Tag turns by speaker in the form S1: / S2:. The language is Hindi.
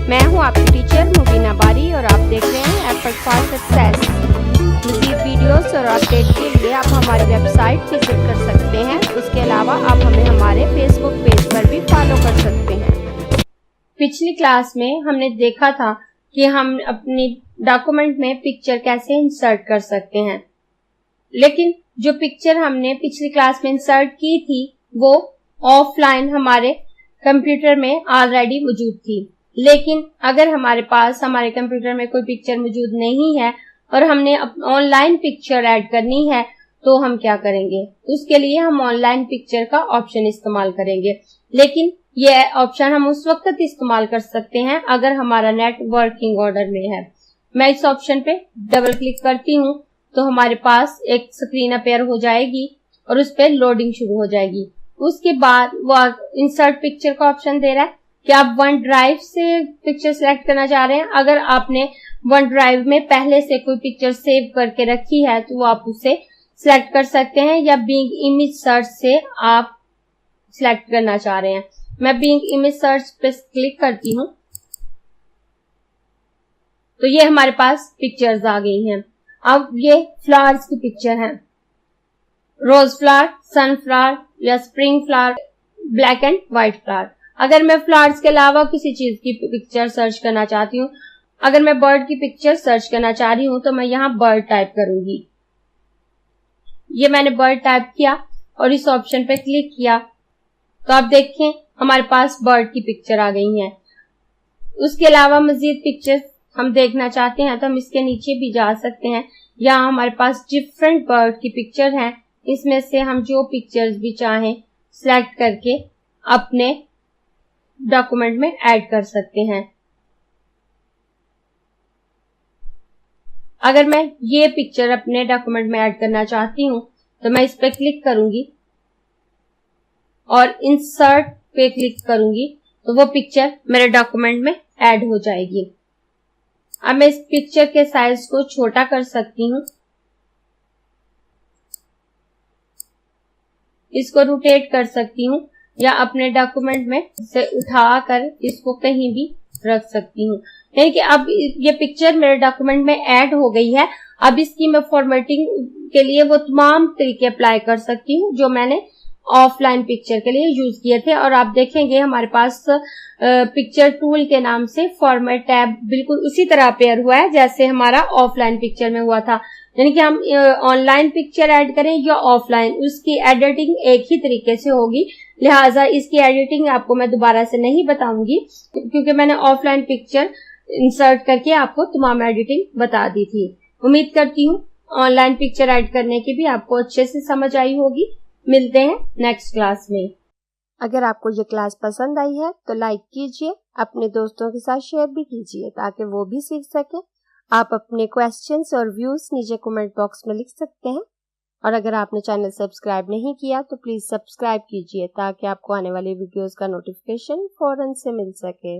S1: मैं हूं आपकी टीचर मुबीना बारी और आप देख रहे हैं एफर्ट फॉर सक्सेस। मज़ीद वीडियोस और अपडेट के लिए आप हमारी वेबसाइट विजिट कर सकते हैं। उसके अलावा आप हमें हमारे फेसबुक पेज पर भी फॉलो कर सकते हैं। पिछली क्लास में हमने देखा था कि हम अपनी डॉक्यूमेंट में पिक्चर कैसे इंसर्ट कर सकते हैं, लेकिन जो पिक्चर हमने पिछली क्लास में इंसर्ट की थी वो ऑफलाइन हमारे कंप्यूटर में ऑलरेडी मौजूद थी। लेकिन अगर हमारे पास हमारे कंप्यूटर में कोई पिक्चर मौजूद नहीं है और हमने ऑनलाइन पिक्चर ऐड करनी है तो हम क्या करेंगे? उसके लिए हम ऑनलाइन पिक्चर का ऑप्शन इस्तेमाल करेंगे, लेकिन ये ऑप्शन हम उस वक्त इस्तेमाल कर सकते हैं अगर हमारा नेट वर्किंग ऑर्डर में है। मैं इस ऑप्शन पे डबल क्लिक करती हूँ तो हमारे पास एक स्क्रीन अपीयर हो जाएगी और उस पर लोडिंग शुरू हो जाएगी। उसके बाद वो इंसर्ट पिक्चर का ऑप्शन दे रहा है कि आप वन ड्राइव से पिक्चर सिलेक्ट करना चाह रहे हैं। अगर आपने वन ड्राइव में पहले से कोई पिक्चर सेव करके रखी है तो आप उसे सिलेक्ट कर सकते हैं, या बिंग इमेज सर्च से आप सिलेक्ट करना चाह रहे हैं। मैं बिंग इमेज सर्च पे क्लिक करती हूँ तो ये हमारे पास पिक्चर्स आ गई हैं। अब ये फ्लावर्स की पिक्चर है, रोज फ्लावर, सनफ्लावर या spring flower, black and white flower. अगर मैं फ्लावर्स के अलावा किसी चीज की पिक्चर सर्च करना चाहती हूँ, अगर मैं बर्ड की पिक्चर सर्च करना चाह रही हूँ तो मैं यहाँ बर्ड टाइप करूंगी। ये मैंने बर्ड टाइप किया और इस ऑप्शन पे क्लिक किया तो आप देखें हमारे पास बर्ड की पिक्चर आ गई है। उसके अलावा मजीद पिक्चर हम देखना चाहते हैं तो हम इसके नीचे भी जा सकते हैं। यहाँ हमारे पास डिफरेंट बर्ड की पिक्चर हैं, इसमें से हम जो पिक्चर्स भी चाहें सिलेक्ट करके अपने डॉक्यूमेंट में ऐड कर सकते हैं। अगर मैं ये पिक्चर अपने डॉक्यूमेंट में ऐड करना चाहती हूँ तो मैं इस पर क्लिक करूंगी और इंसर्ट पे क्लिक करूंगी तो वो पिक्चर मेरे डॉक्यूमेंट में ऐड हो जाएगी। अब मैं इस पिक्चर के साइज को छोटा कर सकती हूँ, इसको रोटेट कर सकती हूँ, या अपने डॉक्यूमेंट में से उठाकर इसको कहीं भी रख सकती हूँ। यानी कि अब ये पिक्चर मेरे डॉक्यूमेंट में ऐड हो गई है। अब इसकी मैं फॉर्मेटिंग के लिए वो तमाम तरीके अप्लाई कर सकती हूँ जो मैंने ऑफलाइन पिक्चर के लिए यूज किए थे। और आप देखेंगे हमारे पास पिक्चर टूल के नाम से फॉर्मेट टैब बिल्कुल उसी तरह अपेयर हुआ है जैसे हमारा ऑफलाइन पिक्चर में हुआ था। यानी कि हम ऑनलाइन पिक्चर ऐड करें या ऑफलाइन, उसकी एडिटिंग एक ही तरीके से होगी। लिहाजा इसकी एडिटिंग आपको मैं दोबारा से नहीं बताऊंगी क्योंकि मैंने ऑफलाइन पिक्चर इंसर्ट करके आपको तमाम एडिटिंग बता दी थी। उम्मीद करती हूँ ऑनलाइन पिक्चर ऐड करने की भी आपको अच्छे से समझ आई होगी। मिलते हैं नेक्स्ट क्लास में। अगर आपको ये क्लास पसंद आई है तो लाइक कीजिए, अपने दोस्तों के साथ शेयर भी कीजिए ताकि वो भी सीख सकें। आप अपने क्वेश्चंस और व्यूज नीचे कमेंट बॉक्स में लिख सकते हैं। और अगर आपने चैनल सब्सक्राइब नहीं किया तो प्लीज सब्सक्राइब कीजिए ताकि आपको आने वाली वीडियोस का नोटिफिकेशन फौरन से मिल सके।